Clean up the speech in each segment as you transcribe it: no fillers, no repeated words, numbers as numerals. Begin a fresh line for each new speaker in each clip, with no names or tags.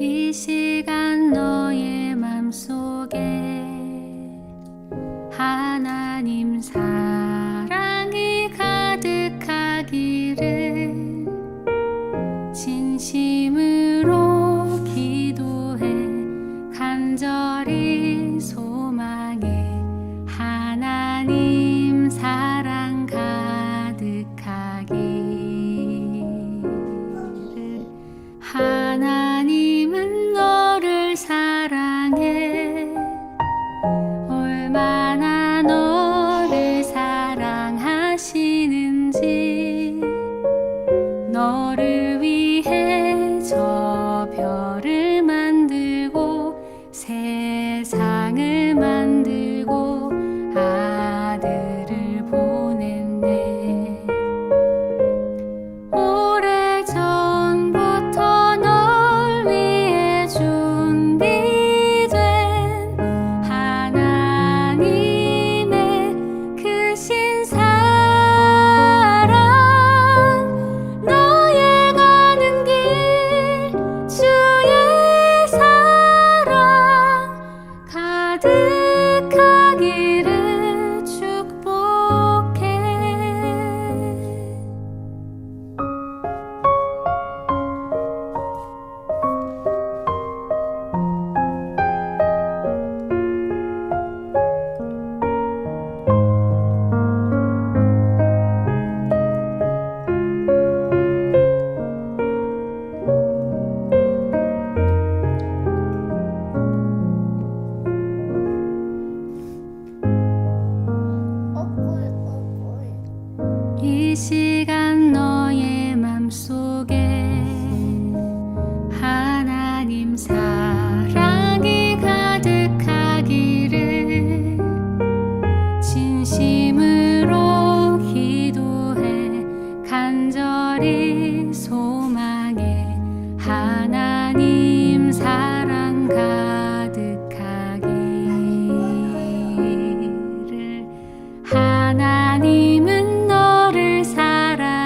이 시간 너의 맘속에 하나님 사랑이 가득하기를 진심으로 기도해 간절히 소망해 하나님 사랑 가득하기를. 하나님은 너를 사랑해. 얼마나 너를 사랑하시는지. 너를 위해 저 별을 만들고 세상을 만들고 아들을 보냈네. 오래전부터 널 위해 준비된 하나님의 크신 사랑. 너의 가는 길 주의 사랑 가득하기를 축복해. 이 시간 너의 맘속에 하나님 사랑이 가득하기를 진심으로 기도해 간절히 소망해 하나님 사랑 가득하기를. 하나님은 너를 사랑해.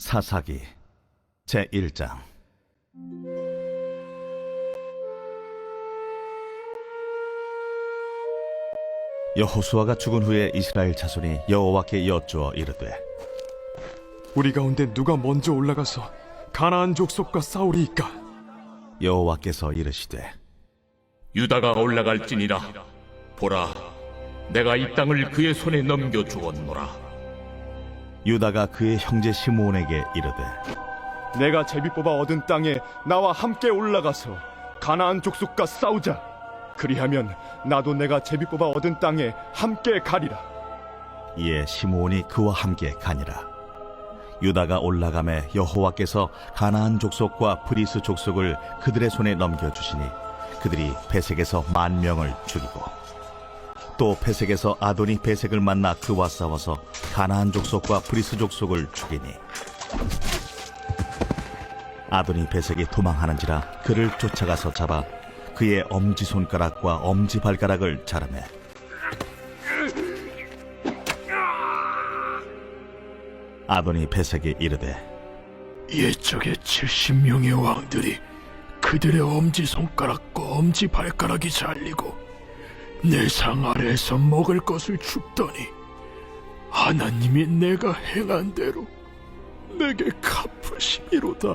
사사기 제1장. 여호수아가 죽은 후에 이스라엘 자손이 여호와께 여쭈어 이르되,
우리 가운데 누가 먼저 올라가서 가나안 족속과 싸우리이까?
여호와께서 이르시되,
유다가 올라갈지니라. 보라, 내가 이 땅을 그의 손에 넘겨 주었노라.
유다가 그의 형제 시므온에게 이르되,
내가 제비 뽑아 얻은 땅에 나와 함께 올라가서 가나안 족속과 싸우자. 그리하면 나도 내가 제비 뽑아 얻은 땅에 함께 가리라.
이에 시므온이 그와 함께 가니라. 유다가 올라가매 여호와께서 가나안 족속과 브리스 족속을 그들의 손에 넘겨주시니 그들이 베색에서 10,000명을 죽이고, 또 베색에서 아도니 베색을 만나 그와 싸워서 가나안 족속과 브리스 족속을 죽이니, 아도니 베색이 도망하는지라 그를 쫓아가서 잡아 그의 엄지손가락과 엄지발가락을 자르매, 아도니 베색이 이르되,
옛적에 70명의 왕들이 그들의 엄지손가락과 엄지발가락이 잘리고 내 상 아래에서 먹을 것을 줍더니 하나님이 내가 행한 대로 내게 갚으시기로다.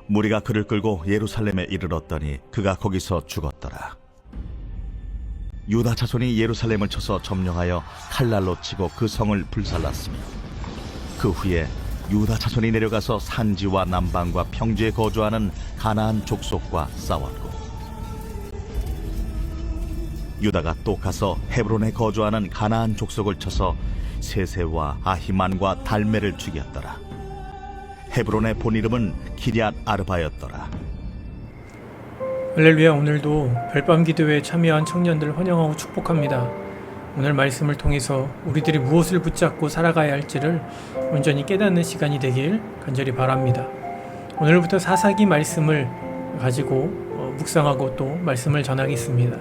무리가 그를 끌고 예루살렘에 이르렀더니 그가 거기서 죽었더라. 유다 자손이 예루살렘을 쳐서 점령하여 칼날로 치고 그 성을 불살랐으며, 그 후에 유다 자손이 내려가서 산지와 남방과 평지에 거주하는 가나안 족속과 싸웠고, 유다가 또 가서 헤브론에 거주하는 가나안 족속을 쳐서 세세와 아히만과 달메를 죽였더라. 헤브론의 본 이름은 기럇 아르바였더라.
할렐루야. 오늘도 별밤 기도회에 참여한 청년들 환영하고 축복합니다. 오늘 말씀을 통해서 우리들이 무엇을 붙잡고 살아가야 할지를 온전히 깨닫는 시간이 되길 간절히 바랍니다. 오늘부터 사사기 말씀을 가지고 묵상하고 또 말씀을 전하겠습니다.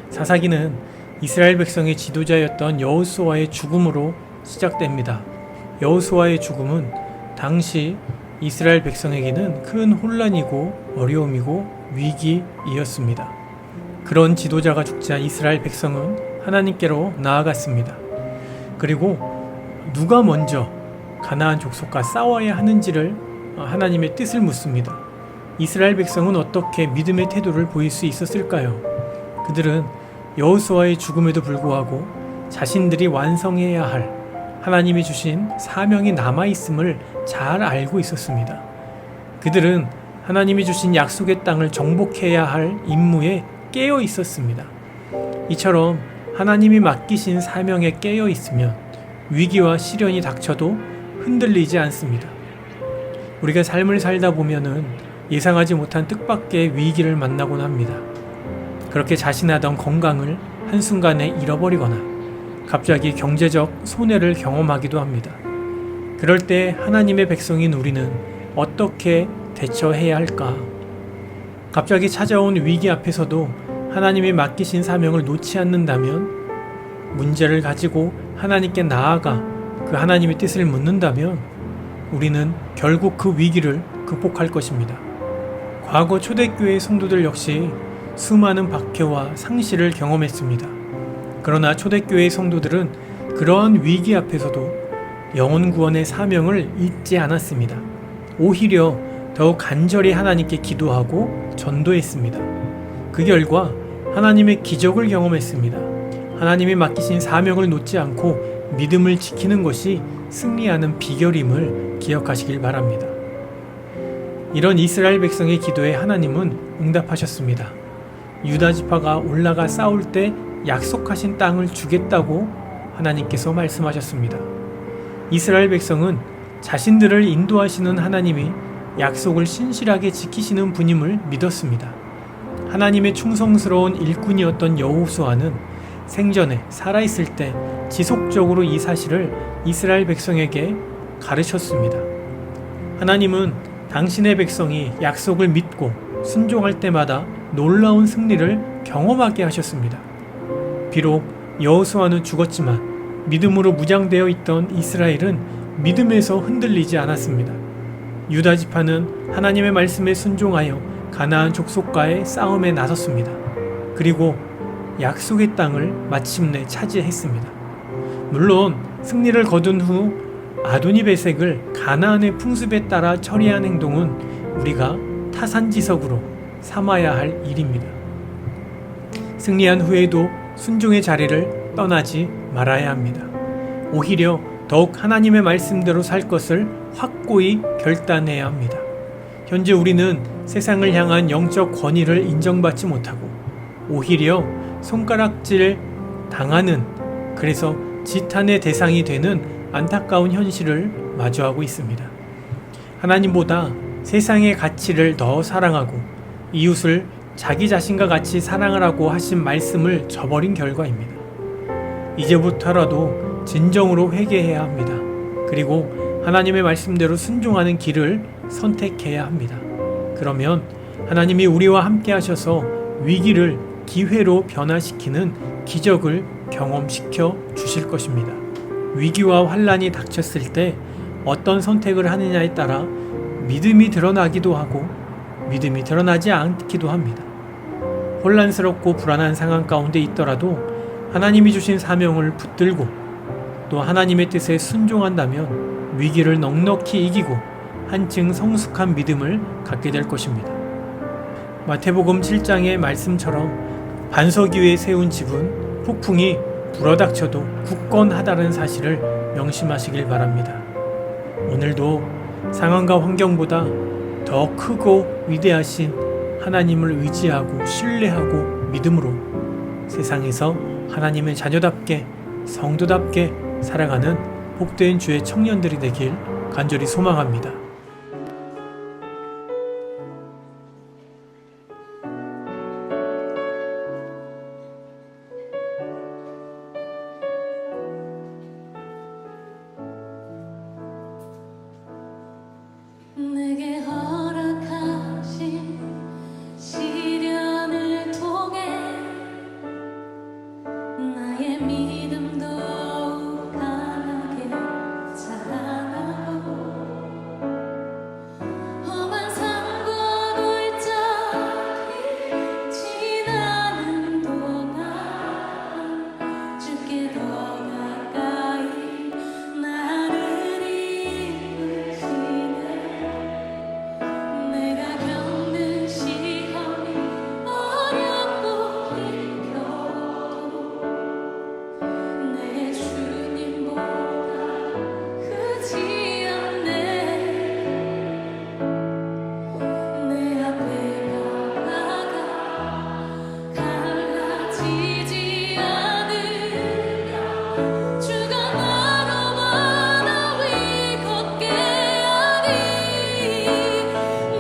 사사기는 이스라엘 백성의 지도자였던 여호수아의 죽음으로 시작됩니다. 여호수아의 죽음은 당시 이스라엘 백성에게는 큰 혼란이고 어려움이고 위기이었습니다. 그런 지도자가 죽자 이스라엘 백성은 하나님께로 나아갔습니다. 그리고 누가 먼저 가나안 족속과 싸워야 하는지를 하나님의 뜻을 묻습니다. 이스라엘 백성은 어떻게 믿음의 태도를 보일 수 있었을까요? 그들은 여호수아의 죽음에도 불구하고 자신들이 완성해야 할 하나님이 주신 사명이 남아있음을 잘 알고 있었습니다. 그들은 하나님이 주신 약속의 땅을 정복해야 할 임무에 깨어 있었습니다. 이처럼 하나님이 맡기신 사명에 깨어 있으면 위기와 시련이 닥쳐도 흔들리지 않습니다. 우리가 삶을 살다 보면은 예상하지 못한 뜻밖의 위기를 만나곤 합니다. 그렇게 자신하던 건강을 한순간에 잃어버리거나 갑자기 경제적 손해를 경험하기도 합니다. 그럴 때 하나님의 백성인 우리는 어떻게 대처해야 할까? 갑자기 찾아온 위기 앞에서도 하나님이 맡기신 사명을 놓지 않는다면, 문제를 가지고 하나님께 나아가 그 하나님의 뜻을 묻는다면 우리는 결국 그 위기를 극복할 것입니다. 과거 초대교회 성도들 역시 수많은 박해와 상실을 경험했습니다. 그러나 초대교회 성도들은 그러한 위기 앞에서도 영혼 구원의 사명을 잊지 않았습니다. 오히려 더욱 간절히 하나님께 기도하고 전도했습니다. 그 결과 하나님의 기적을 경험했습니다. 하나님이 맡기신 사명을 놓지 않고 믿음을 지키는 것이 승리하는 비결임을 기억하시길 바랍니다. 이런 이스라엘 백성의 기도에 하나님은 응답하셨습니다. 유다 지파가 올라가 싸울 때 약속하신 땅을 주겠다고 하나님께서 말씀하셨습니다. 이스라엘 백성은 자신들을 인도하시는 하나님이 약속을 신실하게 지키시는 분임을 믿었습니다. 하나님의 충성스러운 일꾼이었던 여호수아는 생전에 살아있을 때 지속적으로 이 사실을 이스라엘 백성에게 가르쳤습니다. 하나님은 당신의 백성이 약속을 믿고 순종할 때마다 놀라운 승리를 경험하게 하셨습니다. 비록 여호수아는 죽었지만 믿음으로 무장되어 있던 이스라엘은 믿음에서 흔들리지 않았습니다. 유다 지파는 하나님의 말씀에 순종하여 가나안 족속과의 싸움에 나섰습니다. 그리고 약속의 땅을 마침내 차지했습니다. 물론 승리를 거둔 후 아도니베색을 가나안의 풍습에 따라 처리한 행동은 우리가 타산지석으로 삼아야 할 일입니다. 승리한 후에도 순종의 자리를 떠나지 말아야 합니다. 오히려 더욱 하나님의 말씀대로 살 것을 확고히 결단해야 합니다. 현재 우리는 세상을 향한 영적 권위를 인정받지 못하고 오히려 손가락질 당하는, 그래서 지탄의 대상이 되는 안타까운 현실을 마주하고 있습니다. 하나님보다 세상의 가치를 더 사랑하고 이웃을 자기 자신과 같이 사랑하라고 하신 말씀을 저버린 결과입니다. 이제부터라도 진정으로 회개해야 합니다. 그리고 하나님의 말씀대로 순종하는 길을 선택해야 합니다. 그러면 하나님이 우리와 함께 하셔서 위기를 기회로 변화시키는 기적을 경험시켜 주실 것입니다. 위기와 환란이 닥쳤을 때 어떤 선택을 하느냐에 따라 믿음이 드러나기도 하고 믿음이 드러나지 않기도 합니다. 혼란스럽고 불안한 상황 가운데 있더라도 하나님이 주신 사명을 붙들고 또 하나님의 뜻에 순종한다면 위기를 넉넉히 이기고 한층 성숙한 믿음을 갖게 될 것입니다. 마태복음 7장의 말씀처럼 반석 위에 세운 집은 폭풍이 불어닥쳐도 굳건하다는 사실을 명심하시길 바랍니다. 오늘도 상황과 환경보다 더 크고 위대하신 하나님을 의지하고 신뢰하고 믿음으로 세상에서 하나님의 자녀답게 성도답게 살아가는 복된 주의 청년들이 되길 간절히 소망합니다.
내게 허락하신 시련을 통해 나의 믿음도 강하게 자라나고 험한 산과 골짜기 지나는 동안 주께 더 가까이 나를 이끄시네. 내가 겪는 시험이 어렵고 힘겨워도 내 주님보다 크지 않네. 내 앞에 가다가 갈라지지 않으려 주가 나로 바라위 걷게 하니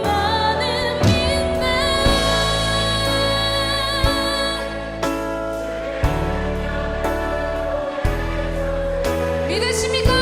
나는 믿네. 믿으십니까?